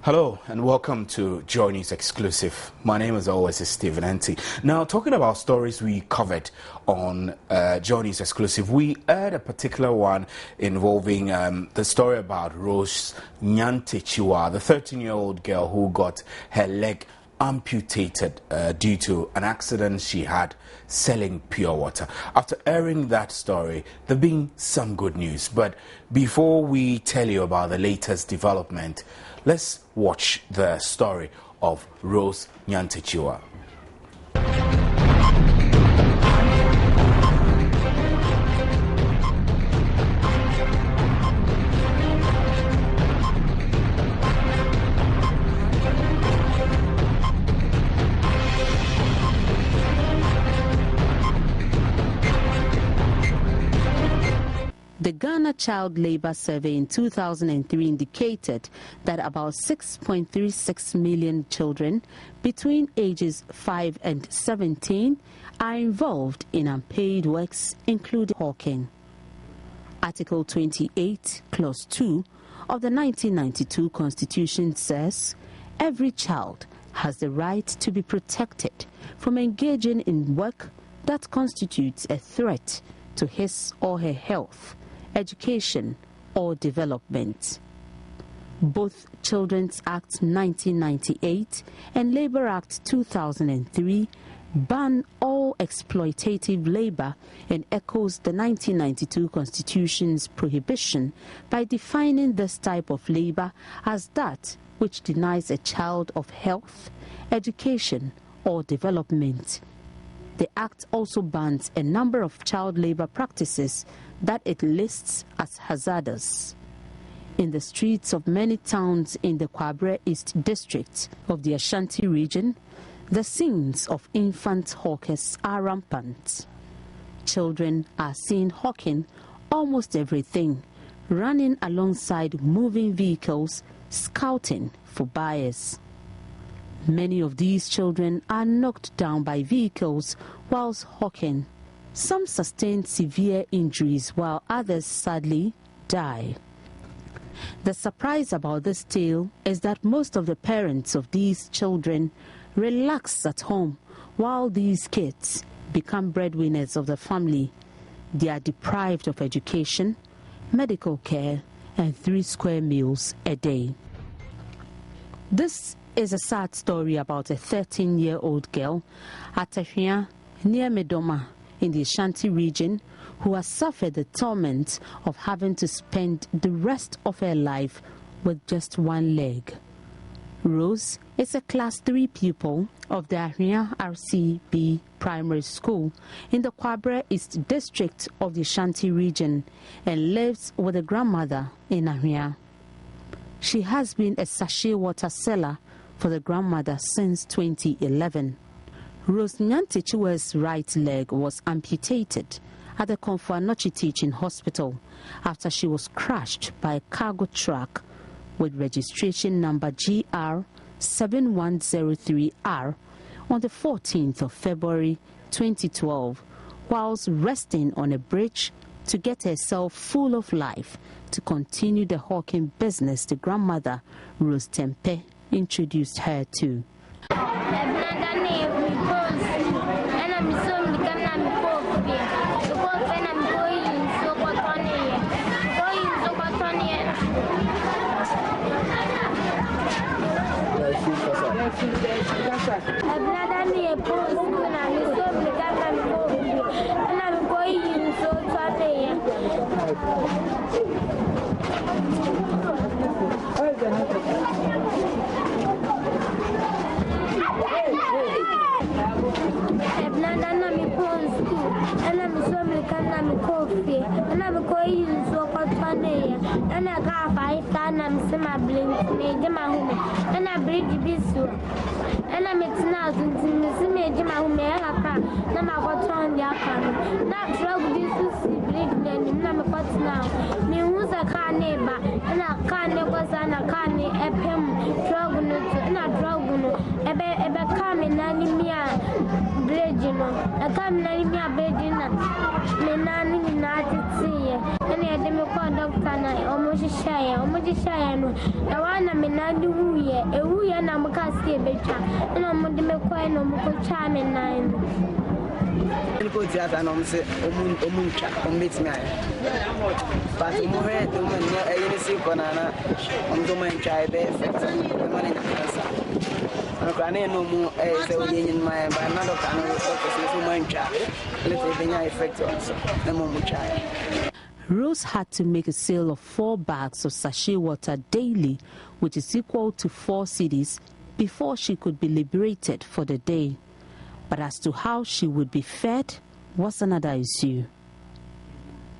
Hello and welcome to Joynews Exclusive. My name as always is Stephen Anti. Now, talking about stories we covered on Joynews Exclusive, we aired a particular one involving the story about Rose Nyantechiwa, the 13-year-old girl who got her leg amputated due to an accident she had selling pure water. After airing that story, there been some good news. But before we tell you about the latest development, let's watch the story of Rose Nyantechiwa. The Ghana Child Labour Survey in 2003 indicated that about 6.36 million children between ages 5 and 17 are involved in unpaid works, including hawking. Article 28, Clause 2 of the 1992 Constitution says, every child has the right to be protected from engaging in work that constitutes a threat to his or her health, education or development. Both Children's Act 1998 and Labour Act 2003 ban all exploitative labour and echoes the 1992 Constitution's prohibition by defining this type of labour as that which denies a child of health, education or development. The Act also bans a number of child labour practices that it lists as hazardous. In the streets of many towns in the Kwabre East district of the Ashanti region, the scenes of infant hawkers are rampant. Children are seen hawking almost everything, running alongside moving vehicles, scouting for buyers. Many of these children are knocked down by vehicles whilst hawking. Some sustain severe injuries while others sadly die. The surprise about this tale is that most of the parents of these children relax at home while these kids become breadwinners of the family. They are deprived of education, medical care and 3 square meals a day. This is a sad story about a 13-year-old girl at Ahria near Medoma in the Ashanti region who has suffered the torment of having to spend the rest of her life with just one leg. Rose is a Class 3 pupil of the Ahria RCB Primary School in the Kwabre East district of the Ashanti region and lives with a grandmother in Ahria. She has been a sachet water seller for the grandmother since 2011. Rose Nyantechiwa's right leg was amputated at the Komfo-Anokye Teaching Hospital after she was crushed by a cargo truck with registration number GR7103R on the 14th of February 2012 whilst resting on a bridge to get herself full of life to continue the hawking business the grandmother, Rose Tempe, introduced her to. I come name me a bed dinner. Me nanny in Nazi, and I didn't call Doctor almost shy, no. I want a menadi woo ye, a woo and I'm a casty better, and I'm going to make quite no more charm and nine. Go to that and I'm saying, meet me. But more head, the woman, I see banana, I'm doing try the effect, the money in the cancer. I'm no more in my but another kind of focus is woman child. Let's say the effect also, the moment child. Rose had to make a sale of 4 bags of sachet water daily, which is equal to 4 cedis, before she could be liberated for the day. But as to how she would be fed was another issue.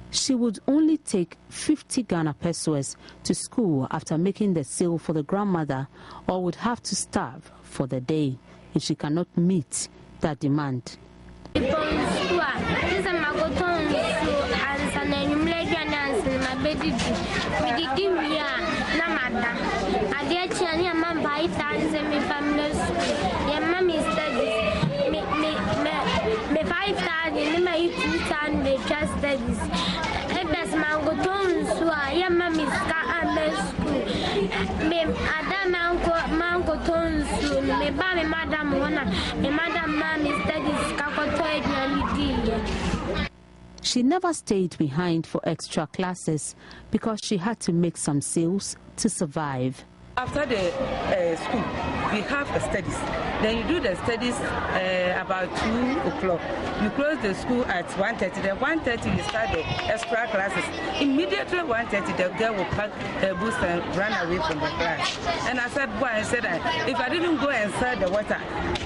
She would only take 50 Ghana pesos to school after making the sale for the grandmother, or would have to starve for the day if she cannot meet that demand. She never stayed behind for extra classes because she had to make some sales to survive. After the school, we have studies. Then you do the studies about 2 o'clock. You close the school at 1:30. Then 1:30 you start the extra classes. Immediately 1:30 the girl will pack her boots and run away from the class. And I said, boy, I said that if I didn't go and sell the water,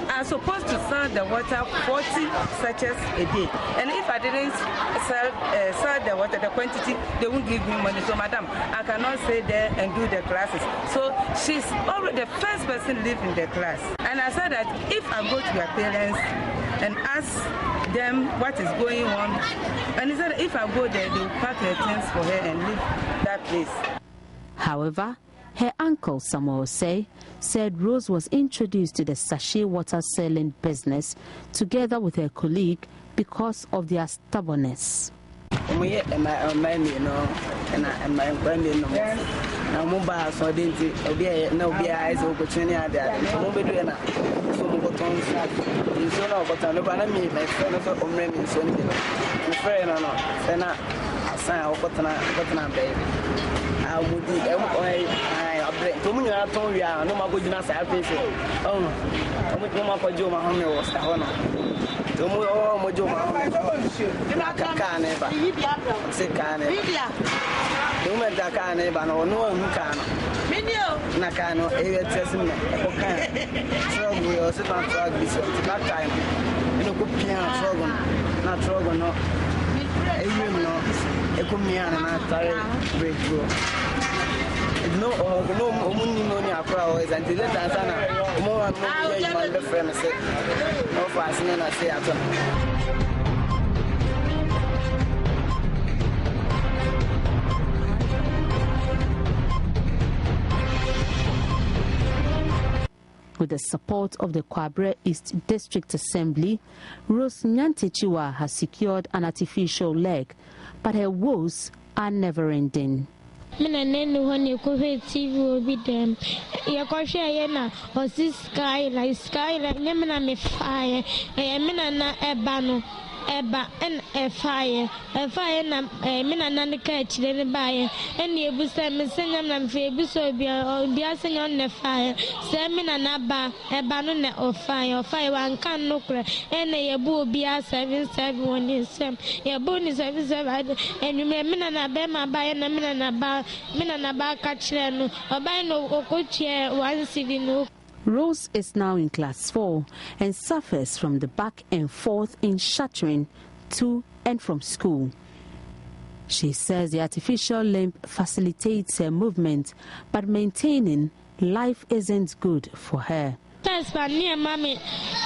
I'm supposed to sell the water 40 sachets a day. And if I didn't sell the water, the quantity, they won't give me money. So, madam, I cannot stay there and do the classes. So she's already the first person living in the class. And I said that if I go to her parents and ask them what is going on, and he said if I go there, they will pack her things for her and leave that place. However, her uncle Samuel said Rose was introduced to the sachet water selling business together with her colleague because of their stubbornness. With the support of the Kwabre East District Assembly, Rose Nyantechiwa has secured an artificial leg, but her woes are never ending. Eba and fire na mina nani catch the buyer and you will send me singing and fabi so be singing on the fire. Semina naba ebanone of fire one can no crack and a boo be a 771 is some your bonus 77 and you may mina bema buy and a mina naba catch no or buy no or coach 1 city no. Rose is now in class 4 and suffers from the back and forth in shuttering to and from school. She says the artificial limb facilitates her movement, but maintaining life isn't good for her. That's by near mommy,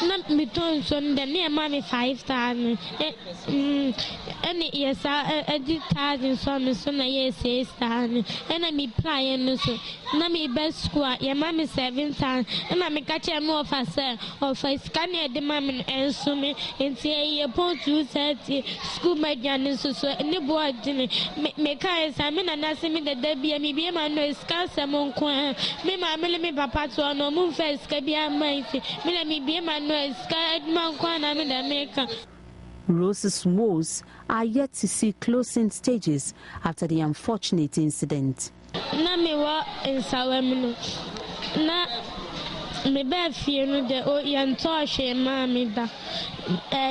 not me told son, the near mommy 5,000. And yes, I did 1,000 son, yes, 6,000. And I me plying, so, na me best squad, your mammy 7,000. And I make catch a more for sir, or for scanning the mammy and so me, and say, upon 2:30, school my Jan, so, and the boy didn't make eyes. I mean, and ask me that there be a me, my no scarce among quan. Me, my me, papa, to no moon first, can be a mighty. Me, be my no scared man, quan, I mean, America. Rose's woes are yet to see closing stages after the unfortunate incident. Na me wa in Sawamino. Na me be fear no de o yanto hwe ma me da.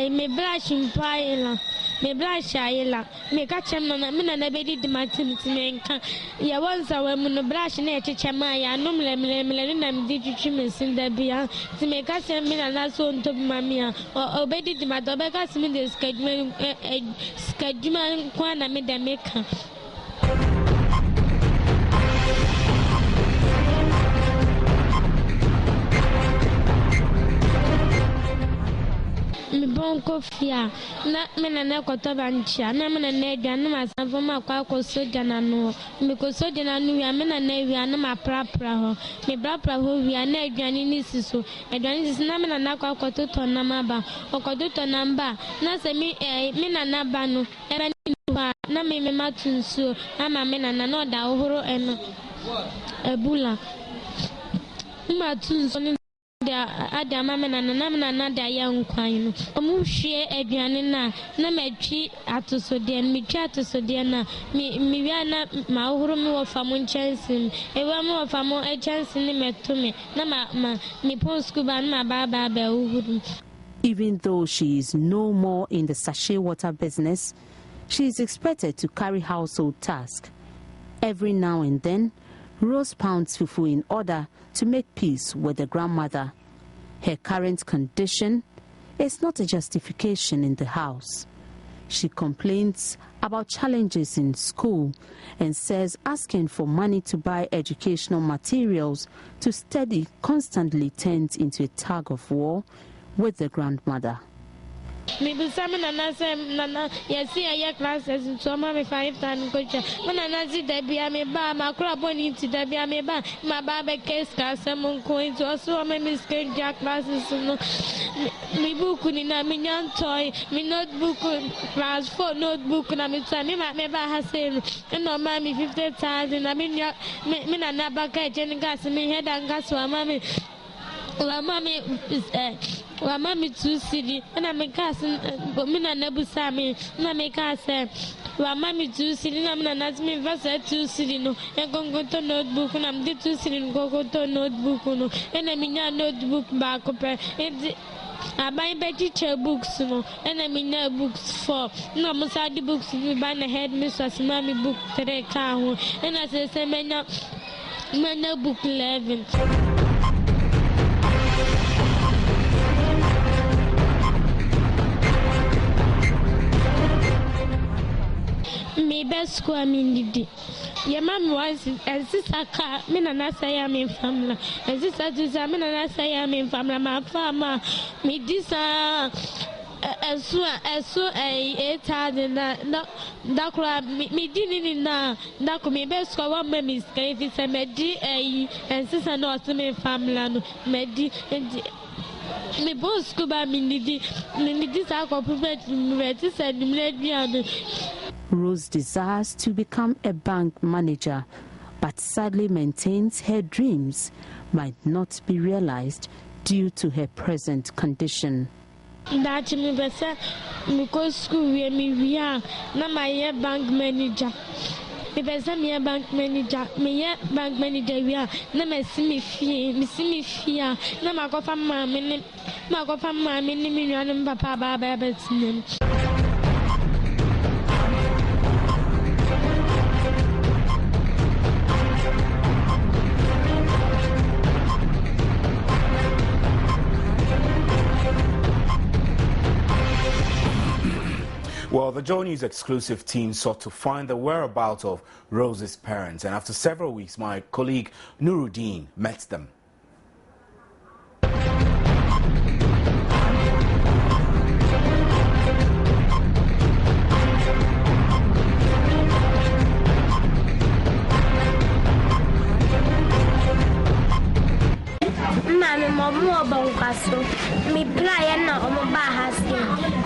Me brush mpaila. Me brush ayela. Me ka chem na me na be di matim timenka. Ya won Sawamino brush na echeche ma ya no mlemlemle na me di twitwi me sin da bia. Ti me ka sem me na so nto ma me a. O be di mato be ka sim de schedule kwa na me da meka. Me bon kofia na me na koto banchia na me na edwa na masanfo ma kwa soja na no me ko soja na no wi me na wi na ma prapra ho me prapra ho wi na edwane ni siso edwane siso na me na kwa koto na maba okoto na mba na se me na ba no era ni na me matunso ama me na no da ohoro eno ebula matunso ni ada mama na da ya nkwan no omu hwie aduane na matwi atosode me twa atosode na me wi na ma ohoro me wo fam nchansin ewa me wo fam echansin ni metome na me pon scuba na ba ohuru. Even though she is no more in the sachet water business, she is expected to carry household tasks. Every now and then, Rose pounds fufu in order to make peace with the grandmother. Her current condition is not a justification in the house. She complains about challenges in school and says asking for money to buy educational materials to study constantly turns into a tug of war with the grandmother. Me be sama na sem na yesi aye classes so ma me 5 times coach na na zi da bia me ba ma kura boni ti da bia me ba ma ba be case class mon ko into so me miss classes no me book ni na me nyan toy me notebook class 4 notebook na me try me ba ha say no ma me 50,000 na me na ba ka chen gas me head and gas wa ma me wa mami 2 cedi na me gas me na nabusa me na me gas wa mami 2 cedi na me na nazmi verse 2 cedi no e gongoto notebook na me 2 cedi gongoto notebook no e na me nya notebook ba ko pe e abai be teacher books no e na me nya books 4 na mo sa di books me ba na head mistress mami book 3 ka ho e na se me nya book 11. Me best school didi. Your mom was as this a car, me na say I'm in family. As this as me na say I'm in family. My farmer, me this as so 8,000 na dakura me dini na dako me best school one me if say me di and sister no so me family no me di me boss school ba me didi sa ko private me ti say me Rose desires to become a bank manager, but sadly maintains her dreams might not be realized due to her present condition. That me besa me go school where me na my bank manager. Me besa me bank manager, me bank manager na me see me fear, na ma go fam ma me ni me nua papa ba betinem. Well, the Joynews exclusive team sought to find the whereabouts of Rose's parents, and after several weeks, my colleague Nuruddin met them. Paso. Me play and no Bahasi.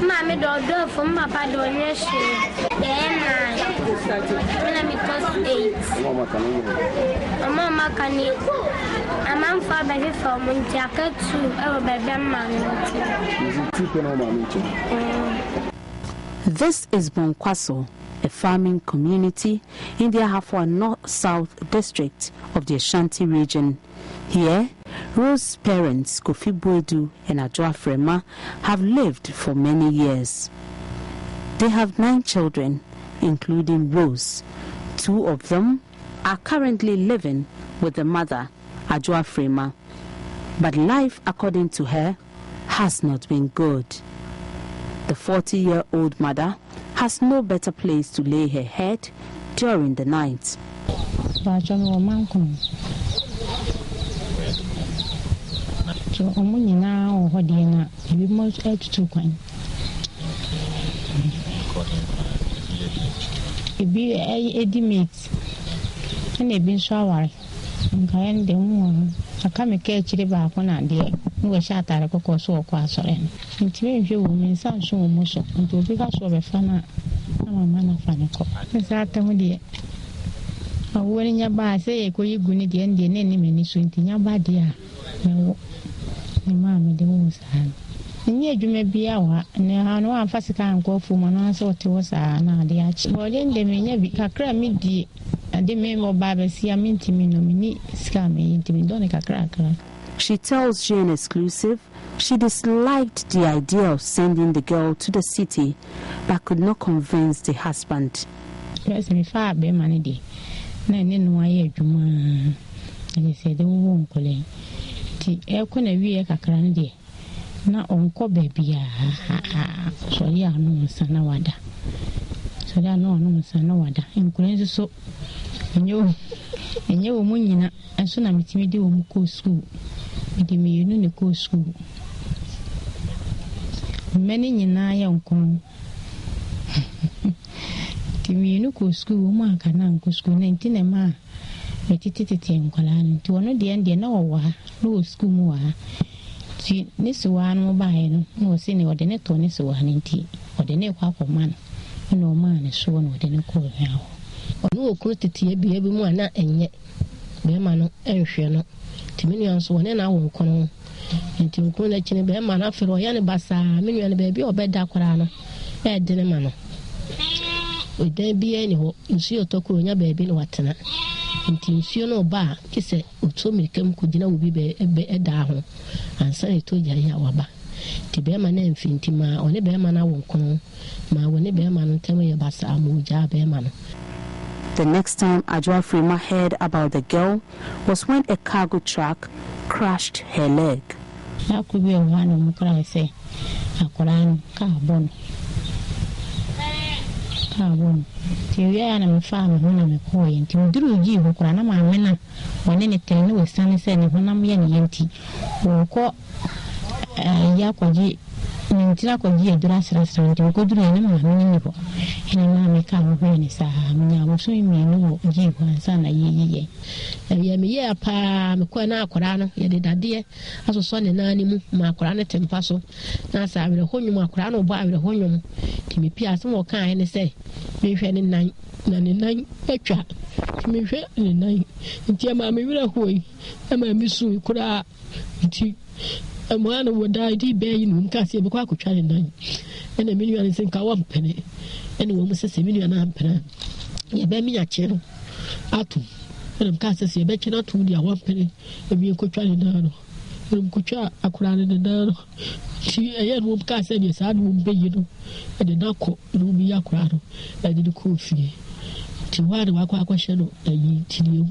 Mammy do from Papa don't yes. Then I because 8. Mama can eat. A man for baby from Jacket to baby man. This is Bonkwaso, a farming community in the Ahafo North-South district of the Ashanti region. Here, Rose's parents, Kofi Boedu and Adjoa Frema, have lived for many years. They have 9 children, including Rose. 2 of them are currently living with the mother, Adjoa Frema. But life, according to her, has not been good. The 40-year-old mother has no better place to lay her head during the night. I come a catch the back on a dear. We shot at a cocoa so quasoren. It's very few women, some show motion, and to be a sort of fana. I'm a man of funny cop. Miss Atom, dear. A wedding your bar say, go you go the Indian enemy, swing in your body. No, mamma, the woman's hand. And yet you may be our, and I know I'm fast can't go for one answer to us. Now, the arch. Well, then they may never be a cram me. She tells Jane Exclusive she disliked the idea of sending the girl to the city, but could not convince the husband. Yes, and if I be money day, then why you and they said they won't call it. The air couldn't be a cacran day. Not uncle baby, so yeah, no son, no wonder. So there are no son, no wonder. In Queen's so. And you woman, and soon I'm meeting you go school. With me, you know, go school. Many in I uncle. Timmy, you know, go school, Mark and go school, 19 a ma. A titty and Colan to one of the end, no school more. See, this one will buy no senior or the net on this one in tea, or the net half of man. No man is sworn with any call now. No quantity be every one and yet Beman and Shano. Timinians one and I won't come. And Tim Kunachin Beman after Royana Bassa, Minion baby or bed Daquarano. Ed Dinamano. Would there be any hope? You see your toko in your baby Watana. And Tim Siono Bar, kiss it, who told me come could dinner will be a down. And so I told Yawaba. The Bearman and Fintima, or the Bearman I won't come. My when the Bearman tell me about Samuja Bearman. The next time Adjoa Frema heard about the girl was when a cargo truck crushed her leg. That could be a one of my say, a Koran carbon. Carbon. Till you are a farmer when I'm a boy, and to do you who can my men when anything with Sunny said when I'm young empty or call Yakoji. Mintilakoji dress restaurant to go to any man, and a mammy come when it's a so you may know, give one son a ye. And ye me a pa, Mquana Corano, ye did a dear, as a son and animal, my coronet and passo. Now, I will hold you my crano by the home. Timmy Piazza more kind and say, me fed in 99 extra. Me fed in 9. And dear mammy will ahoy, and my missu could have. A man would die, being Cassia Baco Charlie 9. And a million is in Kawam penny. And woman says a million ampere. Ye bear me a chill. Atum. And I'm Cassis, you bet you not to the 1 penny. And you could try it down. And Kucha, a crown in the down. She a young woman cast and yes, I won't be, you know. And the knuckle, it will be a crowd. I did a cool fee. To why do I question that you till you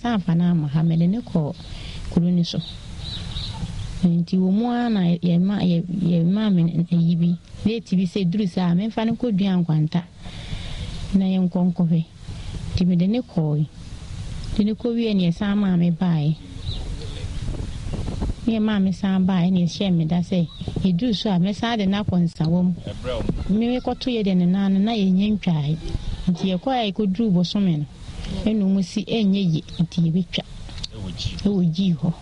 Sanfana Mohammed and Nicole Kuruniso. And you want ye mammy and a yibi. They to be said, Drusa, men fan could be on Quanta. Nayan Concove. Timmy the Nicole. The Nicole and your son, mammy buy. Your mammy son buy and his shame, that say. He do so, I miss out and up on some. Maybe got to you than a nun and I ain't try. And you quite could do was some men. eno mu si enye ye nti ye betwa ewoji ho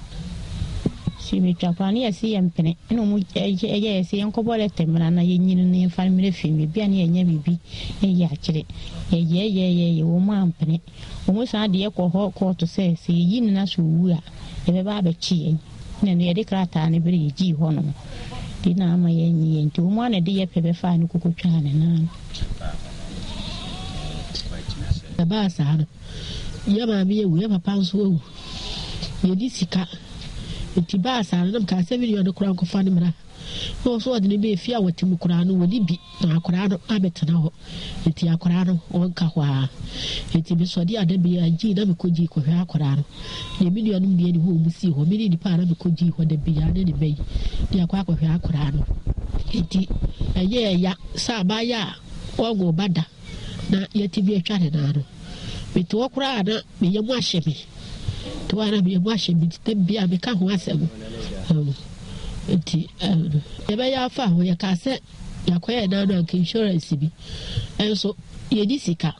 si betwa kwa na yesi yempene eno mu eye yesi yenkobole temra na yenyini ne family film bia na yenye bibi eye akire ye wo mu ampene wo mu sa de ekọ ho court say si yin na so wu a ebe ba ba chi na ne de krata ne bere yi ho no di na ama yenyi nti wo mu na de ye pebe fa ne kokotwa ne na ba sa ya ba bi ewu ya papa nso ewu ye di sika nti ba sa na ka se video no kura nkofa ne mra no so de ne be fi a wati mu kura no wodi bi na akura no abetana ho nti akura no wonka ho a nti bi so di adabi agi na me koji ko hwa akura no ne video no bi ni ho mu si ho mi ni pa na me koji ho da bi ya ne be di akwa ko hwa akura no nti eye ya sa ba ya ogo bada na yeti bi atwa ne na no bitu okura na me yemu ahyemi to ana me yemu ahyemi tebia me ka ho asem nti ebe ya fa ho ya ka se yakoye na no insurance bi enso ye di sika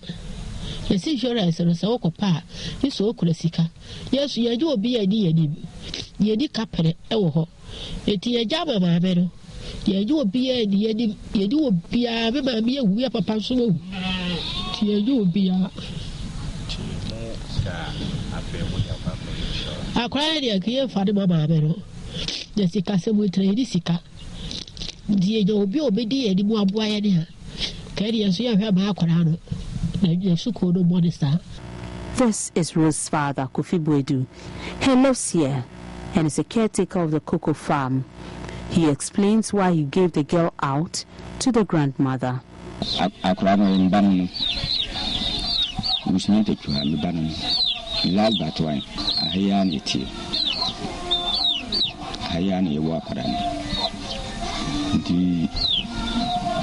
yesi insurance no se okopa iso okura sika yesu ye jo obi ye di kapere ewo ho eti ye jama ma be no ye jo obi ye di obi a be ma me ewu ya papa so ewu ti ye jo obi a akwara dia kiye fa de mama be no de sika se mu tre di sika die jo obi obedi ye di mu aboa ye ne ha ka dia so ya hwa ba akwara no na je suko do bonisa. This is Rose's father, Kofi Boedu. He lives here and is a caretaker of the cocoa farm. He explains why he gave the girl out to the grandmother. Akwara no in ban musnente kwa mi ban lal batwai ayan eti ayan ye wa akwara ndi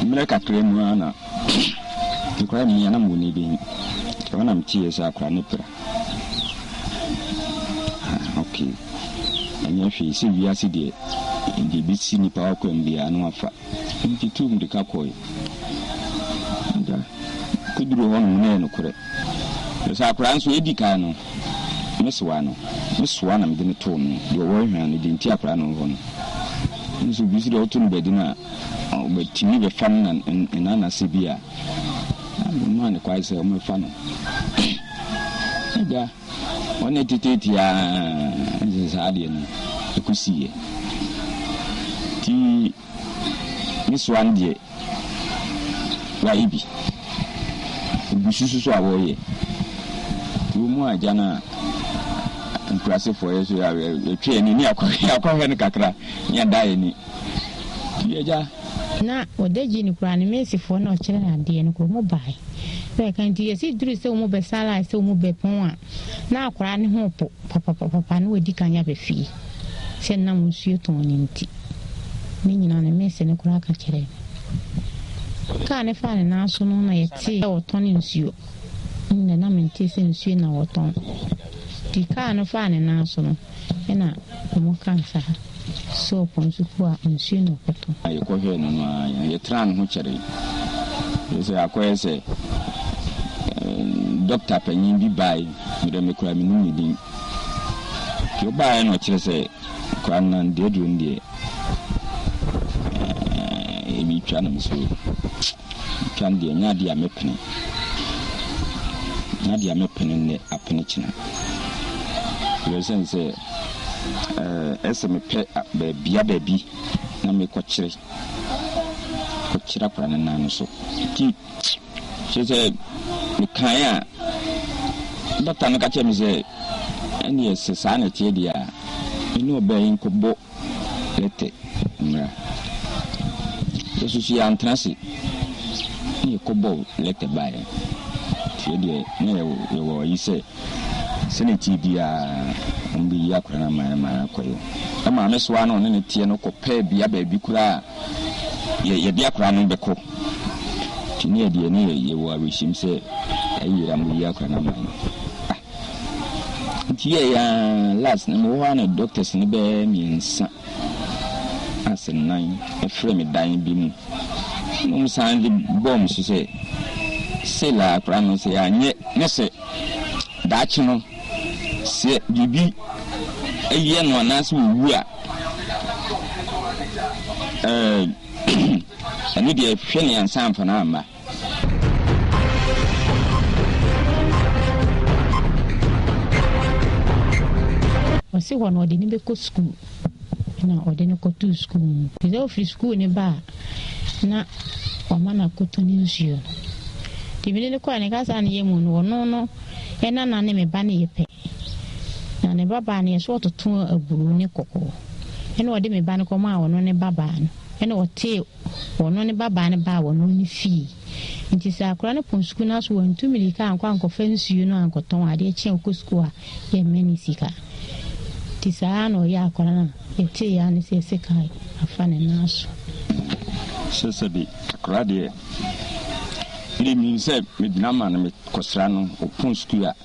mleka kremu ana akwara mi yana muni bi kana mtie sa akwara ne pra okay anya hwe si wiase de ndi bi si ni pa ko mbia no afa ndi tum de kakoi nda kuduro hono ne no kore sa akwara nso edika no meswa na me de to no de wo hwan no de nti akwara no ho no nso bi si de oto no bedi na obetimi be fam na na se bia no ne kwai se o me fa no ja one tititi ya nza ade no ekusiye ti meswa ndie wa ibi bususu awoye mu ajana nkrase for yeso ya twe ni akwa ne kakra ni dae ni yeja na odeji ni kura ni mesifo na okire na de ni ko mo bai be kan ti yesi duru se mo be sala se mo be pon a na akura ni ho papa ni wodi kan ya be fi se na mo suo ton ni nti ni nyina na mesi ni kura ka kire ka ne fa ne na so no na yeti o ton ni nsuo nne na mente se nsuo na woton di ka no fa ne na so no ena mo kansa so ponsu kwa nsuo no koto ayi ko he no na ye tran ho kere se akoye se doctor panyin bi bai mire me kura mi nu din ki oba no kire se kwa na de du ndie mi twa na so twan de nya dia mepene na dia mepene ne apene china resense ese me pe baby na me kochire kwa na no so ti se me kan a doctor no ka che me se eni ese sa na tie dia eni obayin ko bo lete mra yesu si antrasi ni ko bo lete bae tie dia ne yo yi se seneti bia mbi yakura na ma koyo ama me so ano ne tie no ko pa bia ba bi kura ye bia kura no beko tini ye die ne ye wo awishim se ayira mu yakura na ma tie ya last na mo wana doctors ne be miensa asenan e frame dan bi mu no san di bom so se la kura no se ya nye ne se daachino se bibi eye no anaso wu a ani de hwene ansan fa na ama wasi wono odi ni be ko school na odi ni ko to school is o free school ni ba na o mana ko to ni nsuo tibile ni kwa ni ka sa ni yemu no ena na ne me ba ni yepe na ne baba ni so to aburu ni kokko ena odi me ba ni ko ma wono ne baba no ena o te wono ne baba ni ba wono ni fi nti sa akora ne pon school na so wantu milika anko fansuo no anko ton ade chen ko school a ye meni sika tisa no ya akora na ye ya ni se kai afane naso sese bi akora de ni mi se me dinama na me kosra no opon school a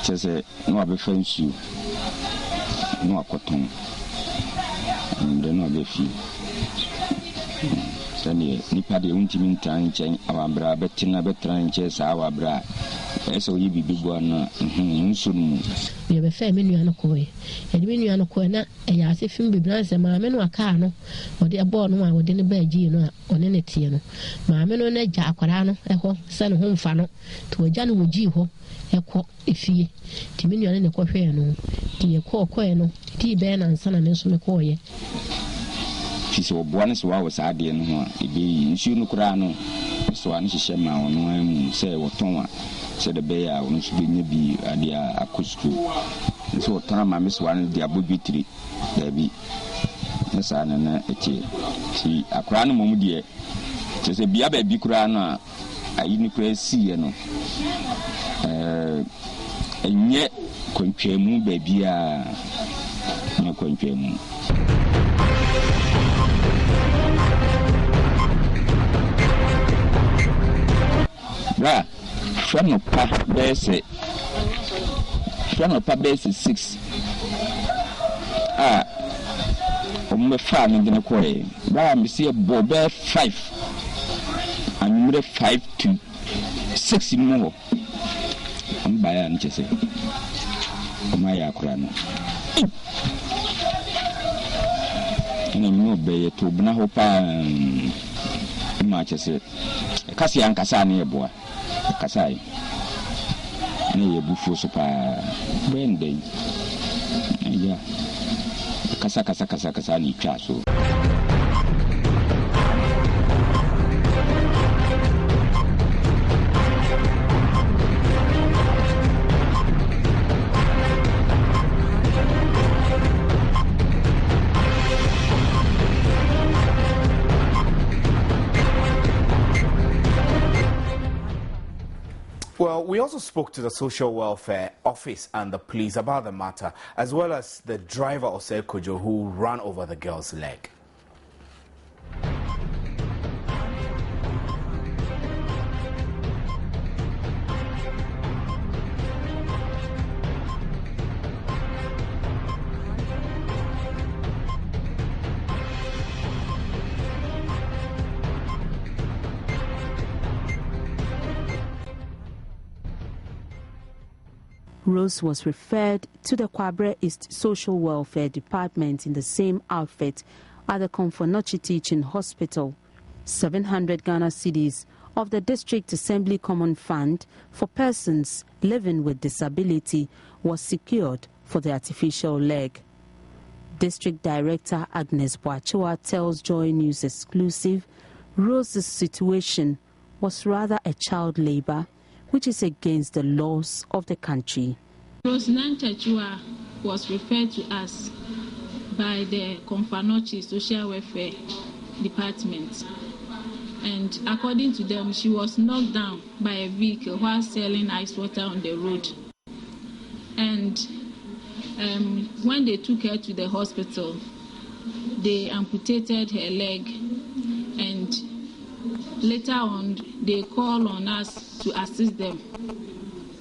sese no abe fansuo no akoton nde no abe fi sani nipa de untimi ntan nchen awabra betina betran nche sa awabra eso yi bibibo na nsunu ye be fe menu an ko ye menu an ko na ya ase fim bibran se ma menu aka no ode ebo no a ode ne baaji no a one ne tie no ma menu na ja akwara no eho se ne ho mfa no to agya no woji ho ekọ efie ti menu an ne ko hwe no ti ekọ no ti be na nsa na me so me ko ye fisi oboane so wa saade no ho ebi nsu no kura no so an hihye ma wono amu se woton a se de be ya wono so be nya bi ade akosku so woton ma me so an de abobitri da bi nsa na na eti ti akura no mom de se bia ba bi kura no ayi ni kura siye no enye kontwemu ba bia na kontwemu bra shano pa bese 6 me fa me gene ko e bra me see bo be 5 anumre 5 to 6 ni mo am ba ya nche se o ma ya kura no ina mi be to bna ho pa ma che se kasi ankasa na yeboa kasai na yebufu so pa bende ya kasa ni twa so Well, we also spoke to the Social Welfare Office and the police about the matter, as well as the driver of Kojo who ran over the girl's leg. Rose was referred to the Kwabre East Social Welfare Department in the same outfit at the Komfonochi Teaching Hospital. 700 Ghana cedis of the District Assembly Common Fund for persons living with disability was secured for the artificial leg. District Director Agnes Boachiwa tells Joy News Exclusive Rose's situation was rather a child labor, which is against the laws of the country. Rose Nanchachua was referred to us by the Komfonochi Social Welfare Department, and according to them, she was knocked down by a vehicle while selling ice water on the road. And when they took her to the hospital, they amputated her leg, and later on, they called on us to assist them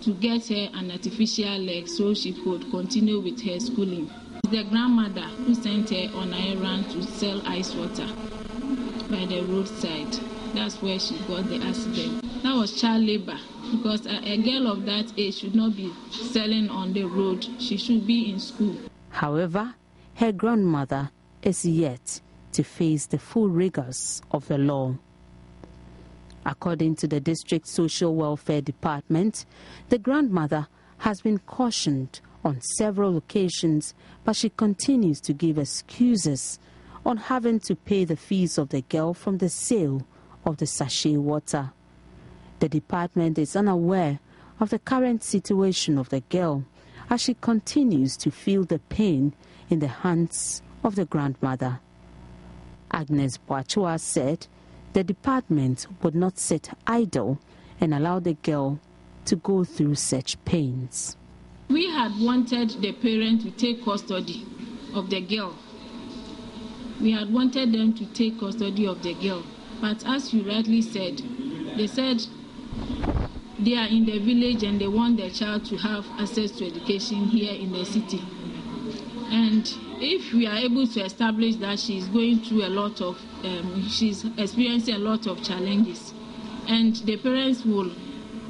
to get her an artificial leg so she could continue with her schooling. The grandmother who sent her on an errand to sell ice water by the roadside. That's where she got the accident. That was child labor. because a girl of that age should not be selling on the road. She should be in school. However, her grandmother is yet to face the full rigors of the law. According to the district social welfare department, the grandmother has been cautioned on several occasions, but she continues to give excuses on having to pay the fees of the girl from the sale of the sachet water. The department is unaware of the current situation of the girl as she continues to feel the pain in the hands of the grandmother. Agnes Boachua said the department would not sit idle and allow the girl to go through such pains. We had wanted the parent to take custody of the girl. We had wanted them to take custody of the girl. But as you rightly said, they said they are in the village and they want the child to have access to education here in the city. And if we are able to establish that she's going through a lot of, she's experiencing a lot of challenges, and the parents will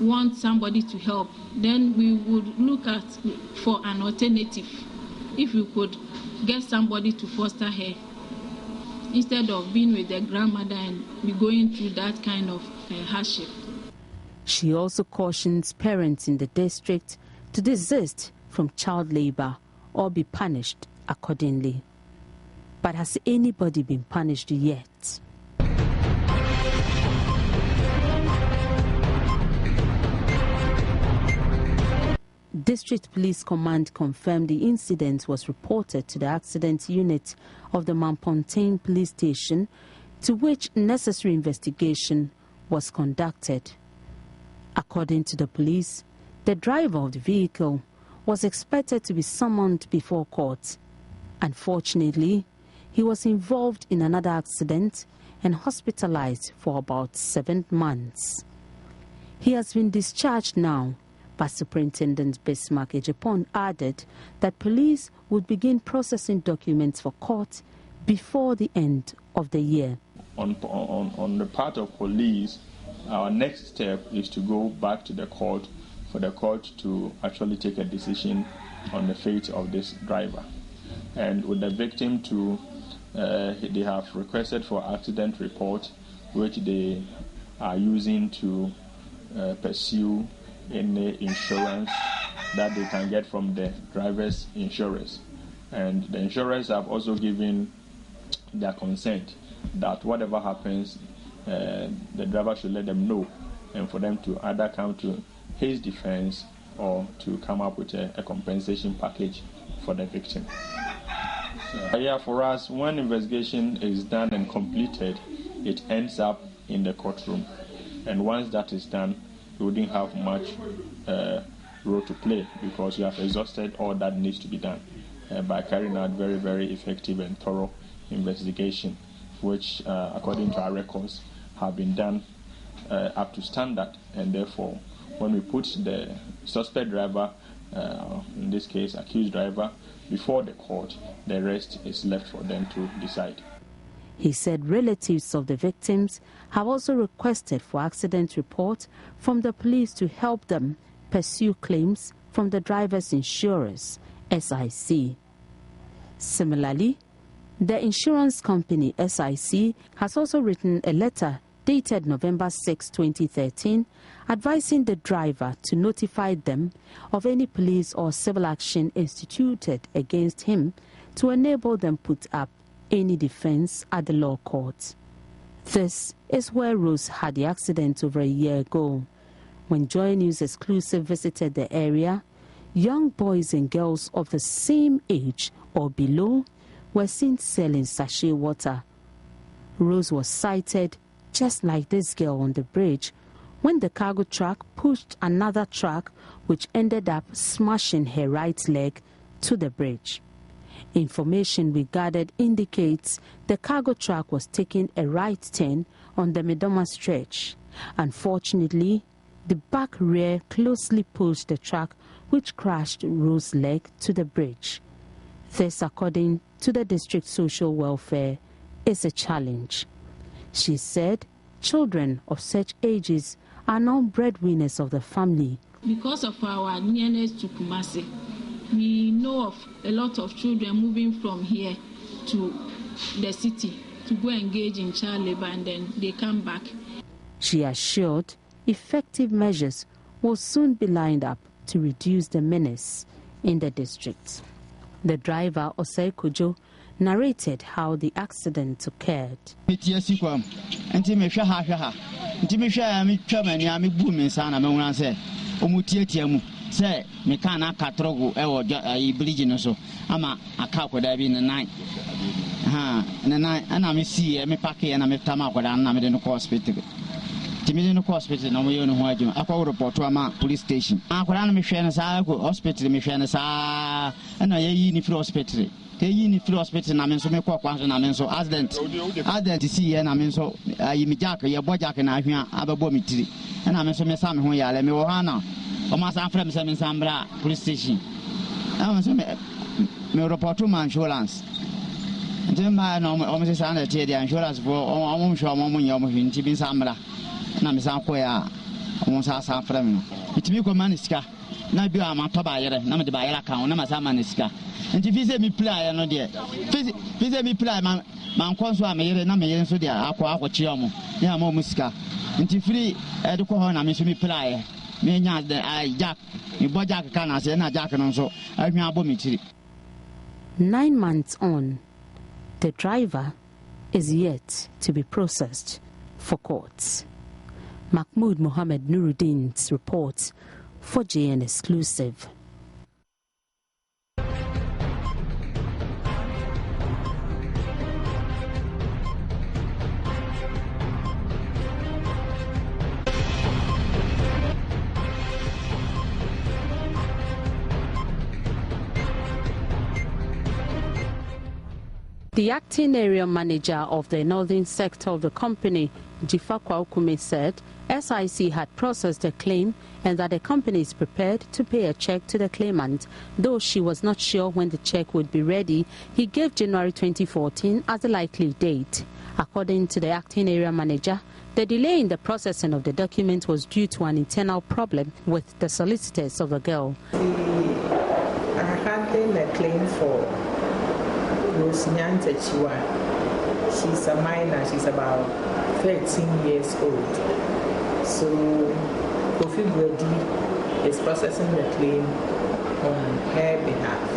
want somebody to help, then we would look at for an alternative. If we could get somebody to foster her, instead of being with the grandmother and be going through that kind of hardship. She also cautions parents in the district to desist from child labor or be punished accordingly. But has anybody been punished yet? District Police Command confirmed the incident was reported to the accident unit of the Mampontein Police Station, to which necessary investigation was conducted. According to the police, the driver of the vehicle was expected to be summoned before court. Unfortunately, he was involved in another accident and hospitalized for about 7 months. He has been discharged now, but Superintendent Bismarck Ejapon added that police would begin processing documents for court before the end of the year. On the part of police, our next step is to go back to the court for the court to actually take a decision on the fate of this driver. And with the victim too, they have requested for accident report, which they are using to pursue any insurance that they can get from the driver's insurers. And the insurers have also given their consent that whatever happens, the driver should let them know, and for them to either come to his defense or to come up with a compensation package for the victim. So, for us, when investigation is done and completed, it ends up in the courtroom. And once that is done, we wouldn't have much role to play, because we have exhausted all that needs to be done by carrying out very, very effective and thorough investigation, which, according to our records, have been done up to standard. And therefore, when we put the suspect driver, in this case accused driver, before the court, the rest is left for them to decide. He said relatives of the victims have also requested for accident report from the police to help them pursue claims from the driver's insurers, SIC. Similarly, the insurance company SIC has also written a letter dated November 6, 2013, advising the driver to notify them of any police or civil action instituted against him to enable them put up any defense at the law court. This is where Rose had the accident over a year ago. When Joy News Exclusive visited the area, young boys and girls of the same age or below were seen selling sachet water. Rose was sighted just like this girl on the bridge when the cargo truck pushed another truck, which ended up smashing her right leg to the bridge. Information we gathered indicates the cargo truck was taking a right turn on the Medoma stretch. Unfortunately, the back rear closely pushed the truck, which crashed Rose's leg to the bridge. This, according to the district social welfare, is a challenge. She said children of such ages are now breadwinners of the family. Because of our nearness to Kumasi, we know of a lot of children moving from here to the city to go engage in child labor, and then they come back. She assured effective measures will soon be lined up to reduce the menace in the district. The driver, Osei Kujo, narrated how the accident occurred. Say me kana katrogo e bridge no so ama akakwa da bi na ana me see me pack e na me tama akwada na me de no hospital timi no hospital na mo yo no ho adwuma akwa report ama police station akwada na me hwe na sa hospital me hwe na sa ana yi ni free hospital te yi ni free hospital na me so me kwa so na me so accident see na me so yi me jack ye bo jack na ahwe ababo me tiri ana me so me sa me ho yale me wo ha na police station. I was a report to my insurance. And then my almost under the insurance for almost show moment you have been Samra. And I'm Sanquia, almost as a friend. It's me, Maniska. Now you are my tobayer, number the buyer account, number Samaniska. And if you say me play, I know dear. Visit me play, my consul, my number, so dear, Aqua Chiomo, yeah, Momuska. And if free, at the corner, I miss me play. 9 months on, the driver is yet to be processed for court. Mahmoud Mohammed Nuruddin's report for JN Exclusive. The acting area manager of the northern sector of the company, Jifakwa Okume, said SIC had processed a claim and that the company is prepared to pay a check to the claimant. Though she was not sure when the check would be ready, he gave January 2014 as a likely date. According to the acting area manager, the delay in the processing of the document was due to an internal problem with the solicitors of the girl. We are handling a claim for Rosnyanta Chiwa. She's a minor, she's about 13 years old. So Kofi Gwedi is processing the claim on her behalf.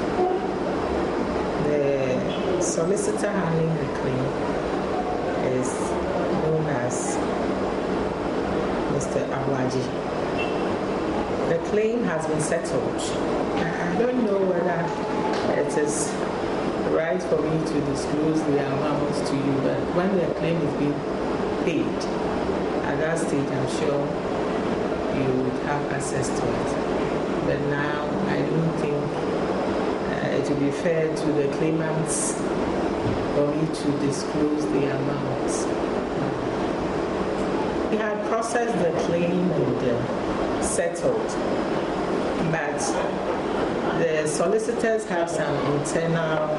The solicitor handling the claim is known as Mr. Awaji. The claim has been settled. I don't know whether it is right for me to disclose the amounts to you, but when the claim is being paid, at that stage I'm sure you would have access to it. But now I don't think it would be fair to the claimants for me to disclose the amounts. We had processed the claim and settled, but the solicitors have some internal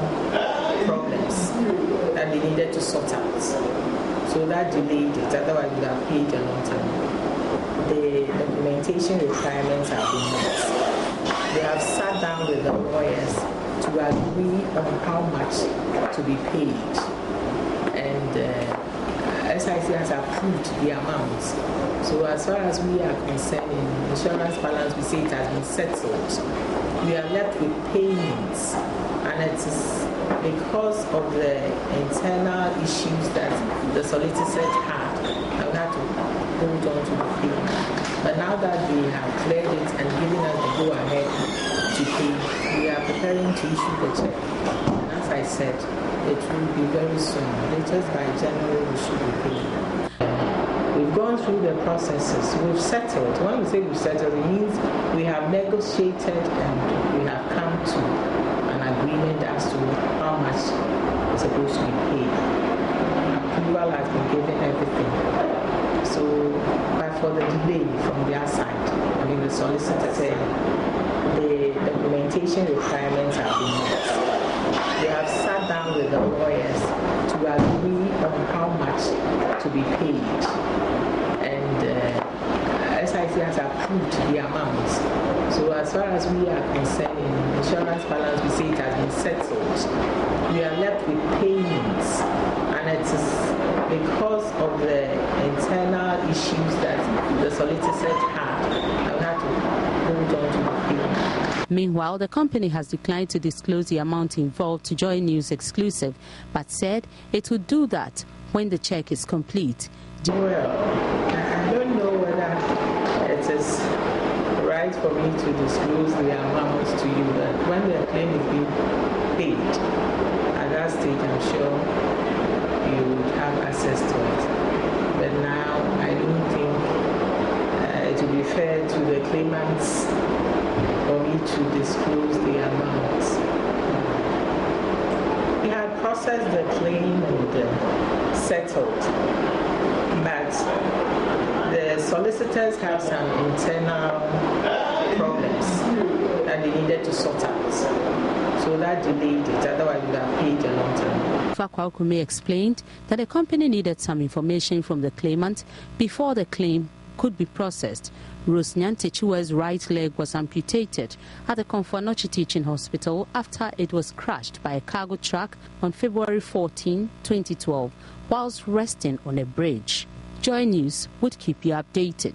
problems that they needed to sort out. So that delayed it, otherwise we would have paid a long time. The documentation requirements have been met. They have sat down with the lawyers to agree on how much to be paid. And SIC has approved the amounts. So as far as we are concerned in insurance balance, we say it has been settled. We are left with payments, and it is because of the internal issues that the solicitors had that we had to hold on to the payment. But now that we have cleared it and given us the go-ahead to pay, we are preparing to issue the check. And as I said, it will be very soon. Latest by January, we should be paying. We've gone through the processes. We've settled. When we say we've settled, it means we have negotiated and we have come to an agreement as to how much is supposed to be paid. Approval has been given, everything. So, but for the delay from their side, I mean the solicitor said the documentation requirements have been met. They have sat down with the lawyers to agree on how much to be paid. NIC has approved the amount. So as far as we are concerned, in insurance balance, we say it has been settled. We are left with payments, and it is because of the internal issues that the solicitors had. I had to hold on to the payment. Meanwhile, the company has declined to disclose the amount involved to Joy News Exclusive, but said it would do that when the check is complete. Well, I don't know whether it is right for me to disclose the amounts to you, but when the claim is being paid, at that stage I'm sure you would have access to it. But now I don't think it would be fair to the claimants for me to disclose the amounts. We had processed the claim and settled, but the solicitors have some internal problems that they needed to sort out. So that delayed it, otherwise we would have paid a long time. Fakwakume explained that the company needed some information from the claimant before the claim could be processed. Rose Nyantechua's right leg was amputated at the Komfo-Anokye Teaching Hospital after it was crushed by a cargo truck on February 14, 2012, whilst resting on a bridge. Joy News would keep you updated.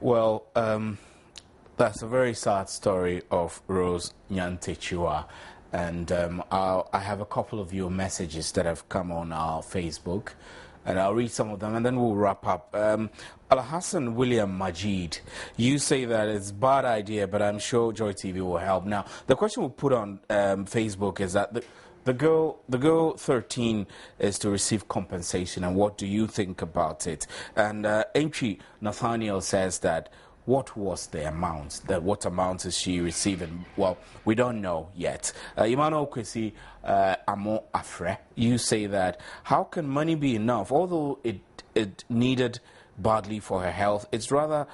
Well, that's a very sad story of Rose Nyantechua. And I have a couple of your messages that have come on our Facebook, and I'll read some of them and then we'll wrap up. Al-Hassan William Majid, you say that it's a bad idea, but I'm sure Joy TV will help. Now, the question we'll put on Facebook is that the girl 13 is to receive compensation, and what do you think about it? And Entry Nathaniel says that what was the amount? What amount is she receiving? Well, we don't know yet. Emmanuel Kwesi Amo Afre, you say that how can money be enough? Although it needed badly for her health, it's rather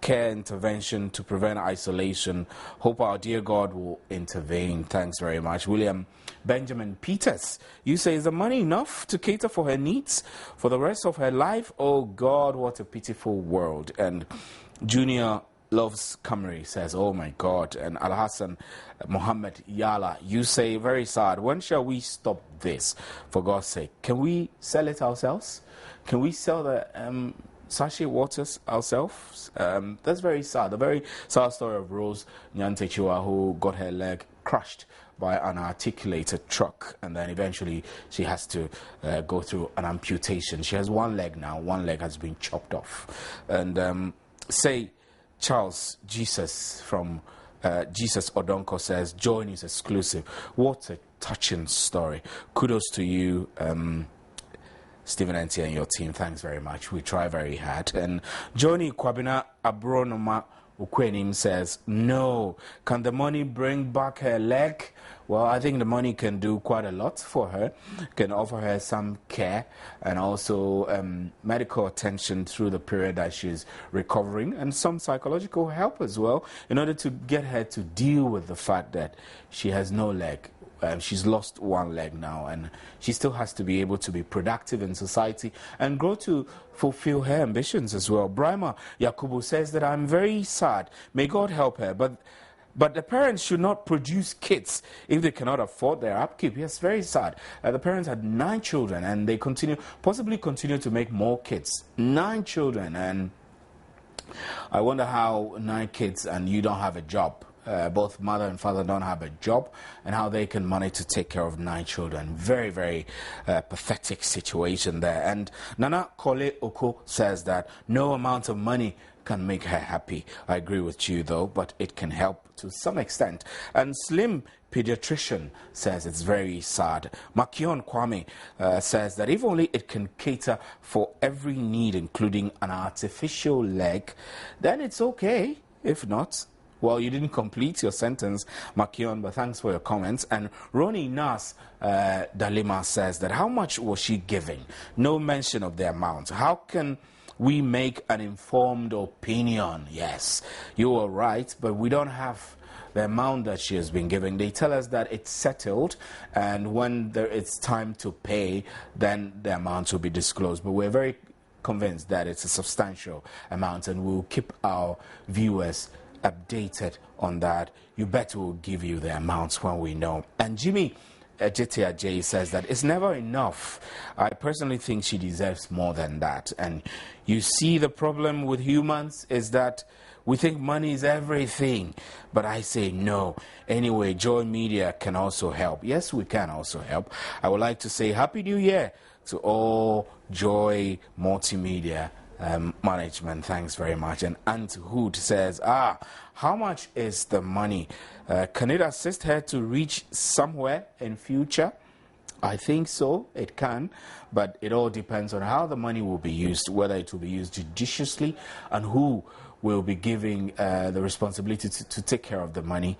care intervention to prevent isolation. Hope our dear God will intervene. Thanks very much. William Benjamin Peters, you say, is the money enough to cater for her needs for the rest of her life? Oh God, what a pitiful world. And Junior Loves Camry says, oh my God. And Al-Hassan Mohammed Yala, you say, very sad. When shall we stop this? For God's sake, can we sell it ourselves? Can we sell the sachet waters ourselves? That's very sad. A very sad story of Rose Nyantechua, who got her leg crushed by an articulated truck, and then eventually she has to go through an amputation. She has one leg now. One leg has been chopped off. And say Charles Jesus from Jesus Odonko says, Joy News Exclusive. What a touching story. Kudos to you, Stephen Enti and your team. Thanks very much. We try very hard. And Johnny Kwabina Abronoma Ukwenim says, no. Can the money bring back her leg? Well, I think the money can do quite a lot for her. Can offer her some care and also medical attention through the period that she's recovering, and some psychological help as well, in order to get her to deal with the fact that she has no leg. She's lost one leg now, and she still has to be able to be productive in society and grow to fulfill her ambitions as well. Brahma Yakubu says that I'm very sad. May God help her, but the parents should not produce kids if they cannot afford their upkeep. Yes, very sad. The parents had 9 children, and they possibly continue to make more kids. 9 children, and I wonder how 9 kids and you don't have a job. both mother and father don't have a job, and how they can manage to take care of 9 children. Very, very pathetic situation there. And Nana Kole Oko says that no amount of money can make her happy. I agree with you though, but it can help to some extent. And Slim Pediatrician says it's very sad. Makion Kwame says that if only it can cater for every need, including an artificial leg, then it's okay. If not, well, you didn't complete your sentence, Makion, but thanks for your comments. And Ronnie Nas Dalima says that how much was she giving? No mention of the amount. How can we make an informed opinion? Yes, you are right, but we don't have the amount that she has been giving. They tell us that it's settled, and when it's time to pay, then the amount will be disclosed. But we're very convinced that it's a substantial amount, and we'll keep our viewers updated on that. You bet we'll give you the amounts when we know. And Jimmy Jitia J says that it's never enough. I personally think she deserves more than that. And you see, the problem with humans is that we think money is everything, but I say no. Anyway, Joy Media can also help. Yes, we can also help. I would like to say Happy New Year to all Joy Multimedia management. Thanks very much. And Aunt Hood says, how much is the money? Can it assist her to reach somewhere in future? I think so, it can, but it all depends on how the money will be used, whether it will be used judiciously, and who will be giving the responsibility to take care of the money,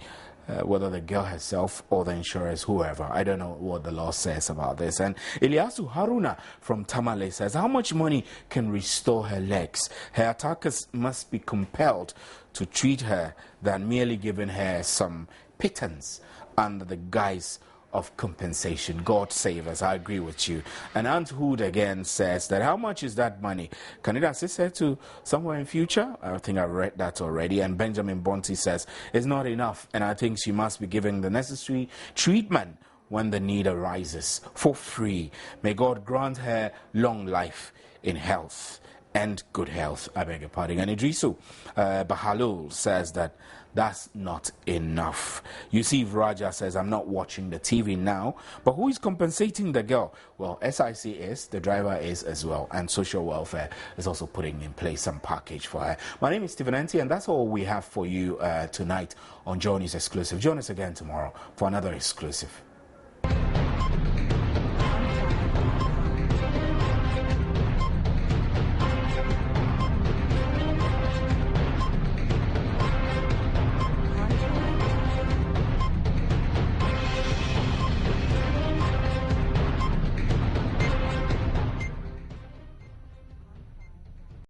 whether the girl herself or the insurers, whoever. I don't know what the law says about this. And Eliasu Haruna from Tamale says, how much money can restore her legs? Her attackers must be compelled to treat her than merely giving her some pittance under the guise of compensation. God save us. I agree with you. And Aunt Hood again says that how much is that money? Can it assist her to somewhere in future? I think I read that already. And Benjamin Bonti says it's not enough, and I think she must be given the necessary treatment when the need arises for free. May God grant her long life in health and good health. I beg your pardon. And Idrisu Bahalul says that that's not enough. Yusuf Raja says, I'm not watching the TV now, but who is compensating the girl? Well, SIC is, the driver is as well, and social welfare is also putting in place some package for her. My name is Stephen Enti, and that's all we have for you tonight on Joynews Exclusive. Join us again tomorrow for another exclusive.